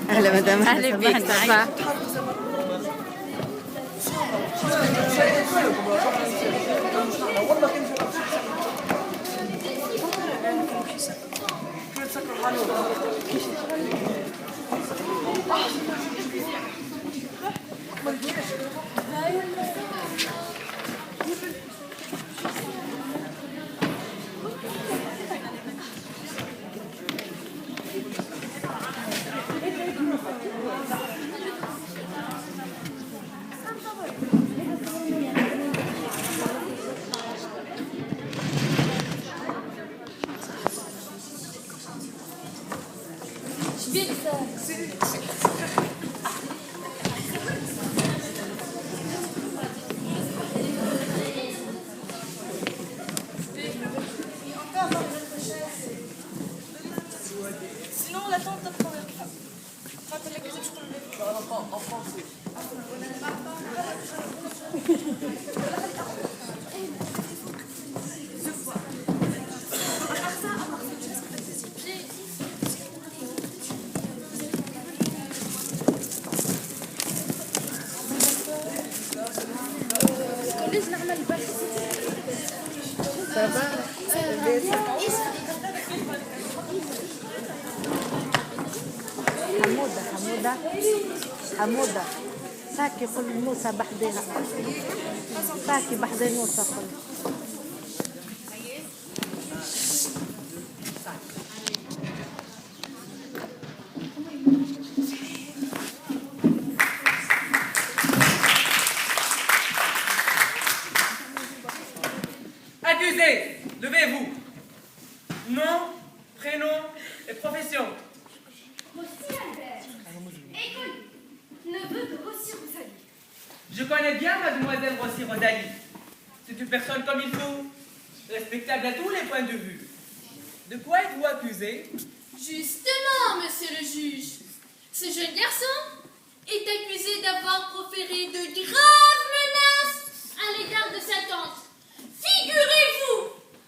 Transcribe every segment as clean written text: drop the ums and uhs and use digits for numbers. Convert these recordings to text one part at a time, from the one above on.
أهلا مدام. أهلا بك. سامحني. Sinon, on l'attend peut-être quand même. Enfin, t'as l'accusé, je peux le mettre. En français. Ça va? حمودة ساكي قل موسى بحدها ساكي بحدين موسى قل. Accusés, levez-vous. Nom, prénom et profession. Rossi Albert, école, neveu de Rossi Rosalie. Je connais bien mademoiselle Rossi Rosalie. C'est une personne comme il faut, respectable à tous les points de vue. De quoi êtes-vous accusé? Justement, monsieur le juge, ce jeune garçon est accusé d'avoir proféré de graves menaces à l'égard de sa tante. Figurez-vous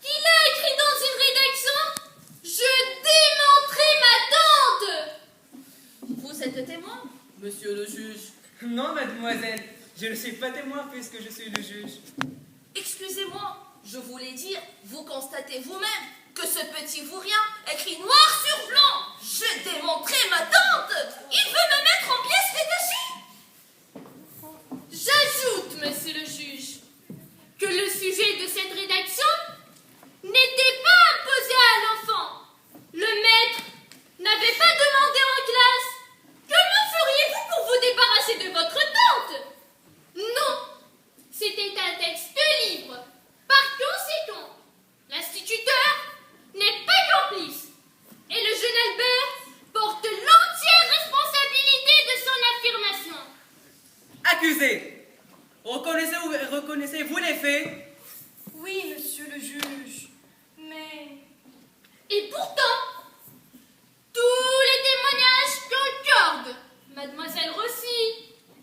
qu'il a écrit dans une rédaction « Je démenterai ma tante ». Vous êtes témoin, monsieur le juge? Non, mademoiselle, je ne suis pas témoin puisque je suis le juge. Excusez-moi, je voulais dire, vous constatez vous-même que ce petit vaurien écrit noir sur blanc « Je démenterai ma tante ». Il veut me mettre en pièces dessus. J'ajoute, monsieur le juge, que le sujet de cette rédaction n'était pas imposé à l'enfant. Le maître n'avait pas demandé en classe « Comment feriez-vous pour vous débarrasser de votre tante ?» Non, c'était un texte libre. Par conséquent, l'instituteur n'est pas complice et le jeune Albert porte l'entière responsabilité de son affirmation. Accusé, reconnaissez-vous les faits? Oui, monsieur le juge. Mais. Et pourtant, tous les témoignages concordent. Mademoiselle Rossi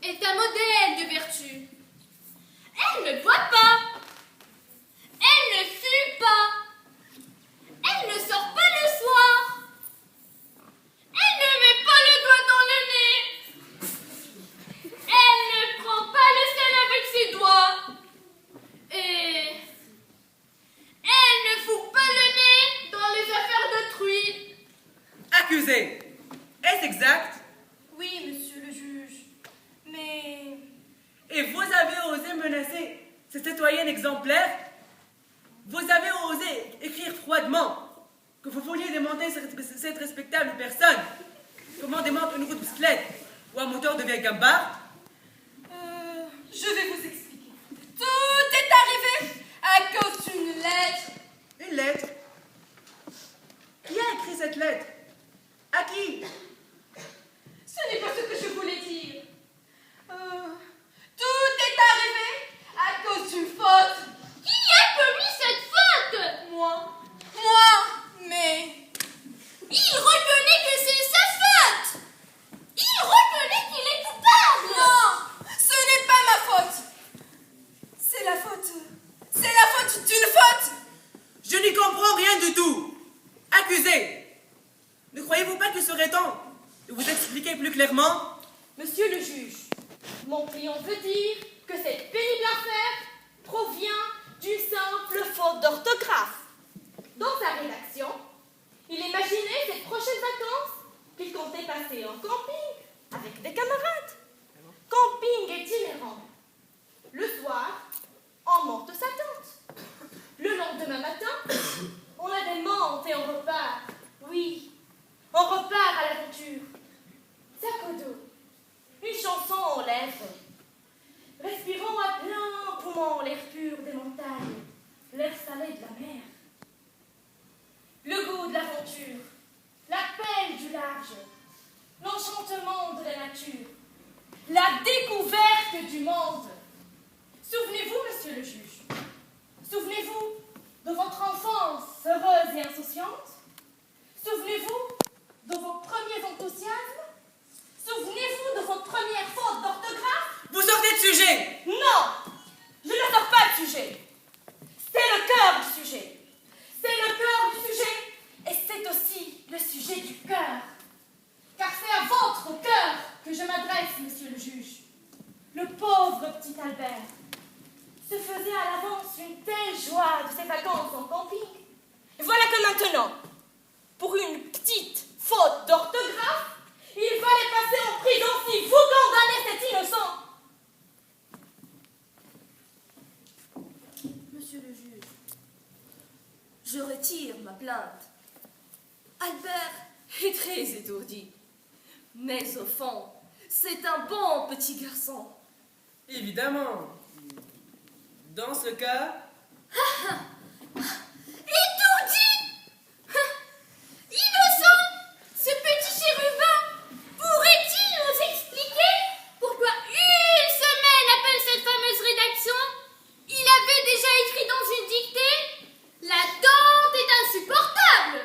est un modèle de vertu. Elle ne boit pas. Elle ne fume pas. Elle ne sort pas le soir. Elle ne met pas le doigt dans le nez. Elle ne prend pas le sel avec ses doigts. Et elle ne fout pas le nez dans les affaires d'autrui. Accusé, est-ce exact? Oui, monsieur le juge. Mais. Et vous avez osé menacer cette citoyenne exemplaire? Vous avez osé écrire froidement que vous vouliez démonter cette respectable personne? Comment démonter une roue de bicyclette ou un moteur de vieille gambard? Je vais vous expliquer. Tout est arrivé à cause d'une lettre. Une lettre? Qui a écrit cette lettre? À qui? Ce n'est pas ce que je voulais dire. Tout est arrivé à cause d'une faute. Qui a commis cette faute? Moi, mais. Il reconnaît que c'est sa faute. Il reconnaît qu'il est coupable. Non, ce n'est pas ma faute. C'est la faute. C'est la faute d'une faute. Je n'y comprends rien du tout. Accusé, qu'il serait temps de vous expliquer plus clairement. Monsieur le juge, mon client veut dire que cette pénible affaire provient d'une simple faute d'orthographe. Dans sa rédaction, il imaginait ses prochaines vacances qu'il comptait passer en camping avec des camarades. Camping itinérant. Le soir, on monte sa tente. Le lendemain matin, on a des menthes et on repart. Oui, on repart à l'aventure. Sac au dos, une chanson aux lèvres. Respirons à plein poumon l'air pur des montagnes, l'air salé de la mer. Le goût de l'aventure, l'appel du large, l'enchantement de la nature, la découverte du monde. Souvenez-vous, monsieur le juge, souvenez-vous de votre enfance heureuse et insouciante. Souvenez-vous de vos premiers enthousiasmes. Souvenez-vous de votre première faute d'orthographe. Vous sortez de sujet. Non, je ne sors pas de sujet. C'est le cœur du sujet. C'est le cœur du sujet et c'est aussi le sujet du cœur. Car c'est à votre cœur que je m'adresse, monsieur le juge. Le pauvre petit Albert se faisait à l'avance une telle joie de ses vacances en camping. Et voilà que maintenant, pour une petite faute d'orthographe, il fallait passer en prison si vous condamnez cet innocent. Monsieur le juge, je retire ma plainte. Albert est très étourdi. Mais au fond, c'est un bon petit garçon. Évidemment. Dans ce cas, Étourdi! Innocent! Ce petit chérubin pourrait-il nous expliquer pourquoi une semaine après cette fameuse rédaction, il avait déjà écrit dans une dictée « La tante est insupportable ».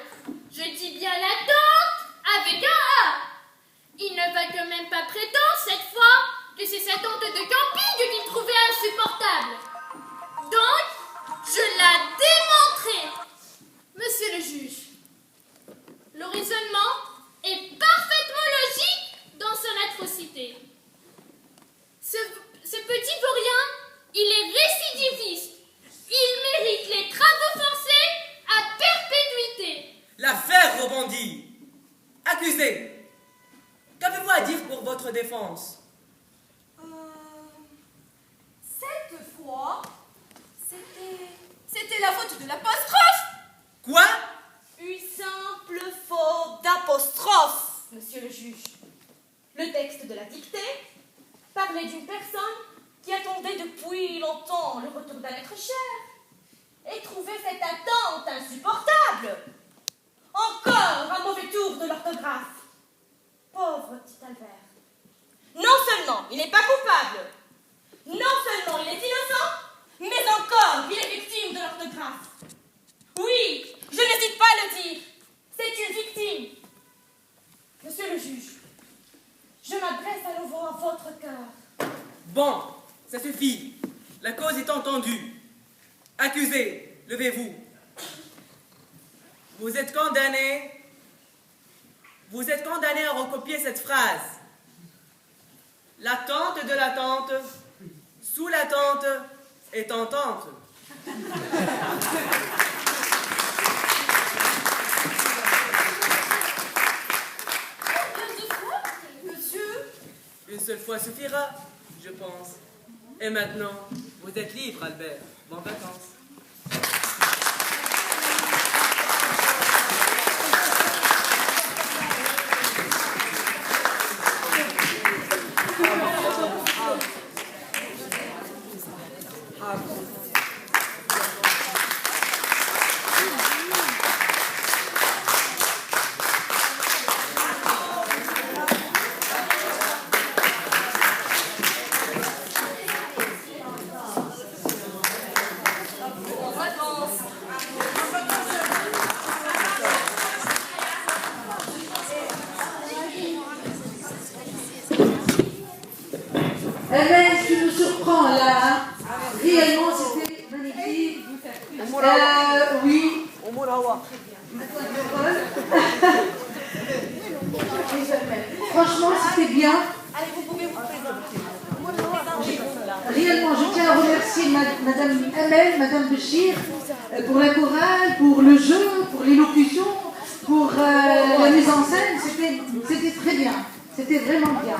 Je dis bien la tante avec un A. Il ne va quand même pas prétendre cette fois que c'est sa tante de camping qu'il trouvait insupportable. Donc, je la démontrerai. Monsieur le juge, le raisonnement est parfaitement logique dans son atrocité. Ce petit vaurien, il est récidiviste. Il mérite les travaux forcés à perpétuité. l'affaire rebondit. Accusé, qu'avez-vous à dire pour votre défense? Cette fois, c'était la faute de l'apostrophe. Quoi? Une simple faute d'apostrophe, monsieur le juge. Le texte de la dictée parlait d'une personne qui attendait depuis longtemps le retour d'un être cher et trouvait cette attente insupportable. Encore un mauvais tour de l'orthographe. Pauvre petit Albert. Non seulement il n'est pas coupable, non seulement il est innocent, mais encore il est victime de l'orthographe. Oui, je n'hésite pas à le dire. C'est une victime. Monsieur le juge, je m'adresse à nouveau à votre cœur. Bon, ça suffit. La cause est entendue. Accusé, levez-vous. Vous êtes condamné à recopier cette phrase. La tante de la tante, sous la tente, est en tente. Monsieur, Une seule fois suffira, je pense. Et maintenant, vous êtes libre, Albert. Bonnes vacances. Eh bien, ce qui nous surprend là, réellement, c'était magnifique. Oui. franchement, c'était bien. Réellement, je tiens à remercier Madame Amel, Madame Béchir, pour la chorale, pour le jeu, pour l'élocution, pour la mise en scène. C'était très bien. C'était vraiment bien.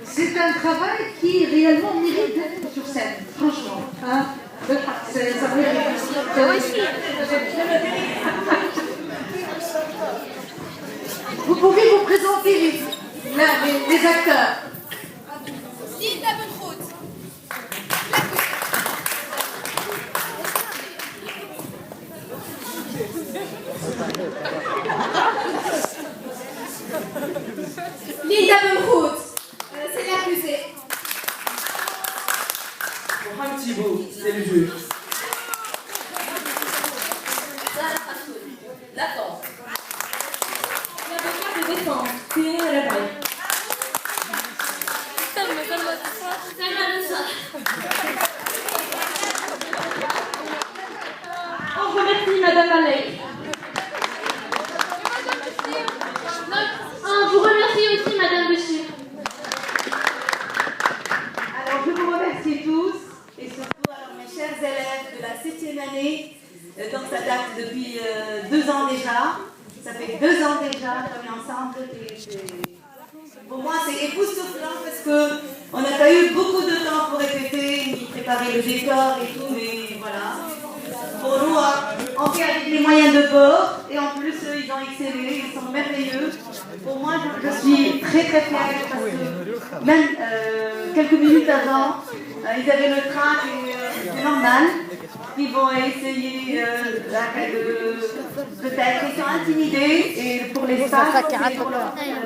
C'est un travail qui réellement mérite d'être sur scène, franchement. Hein? Ça mérite. Vous pouvez vous présenter les acteurs. Linda Benroth. Linda Benroth. C'est l'accusée. Mohamed Thibault, c'est le juge. Zara Hassoun, l'attente. L'avocat de défense, Cyril Rabaille. On remercie Madame Alec. On vous remercie aussi, Madame Béchir. Alors, je vous remercie tous et surtout alors, mes chers élèves de la 7e année. Donc, ça date depuis 2 ans déjà. Ça fait 2 ans déjà qu'on est ensemble. Pour moi, c'est époustouflant parce qu'on n'a pas eu beaucoup de temps pour répéter, ni préparer le décor et tout, mais voilà. Pour nous, on fait avec les moyens de bord et en plus, ils ont excellé, ils sont merveilleux. Pour moi, je suis très très fière parce que même quelques minutes avant, ils avaient le train et c'est normal. Ils vont essayer peut-être, ils sont intimidés et pour les stages, c'est pour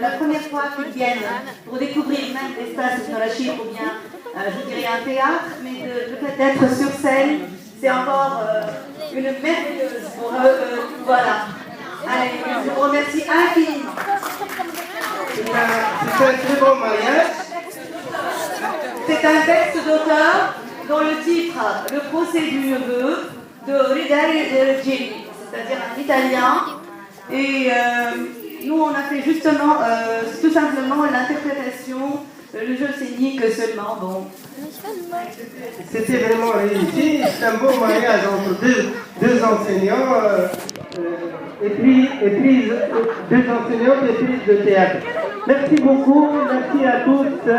la première fois qu'ils viennent pour découvrir même des stages sur la Chine ou bien, je dirais, un théâtre, mais de peut-être être sur scène, c'est encore une merveilleuse pour eux. Voilà. Allez, je vous remercie infiniment. C'est un très bon mariage. C'est un texte d'auteur dont le titre, Le procès du neveu, de Ridal Gini, c'est-à-dire un italien. Et nous, on a fait justement, tout simplement, l'interprétation, le jeu scénique seulement. Bon. C'était vraiment réussi. C'est un beau mariage entre deux enseignants et puis deux enseignantes et puis de théâtre. Merci beaucoup, merci à tous.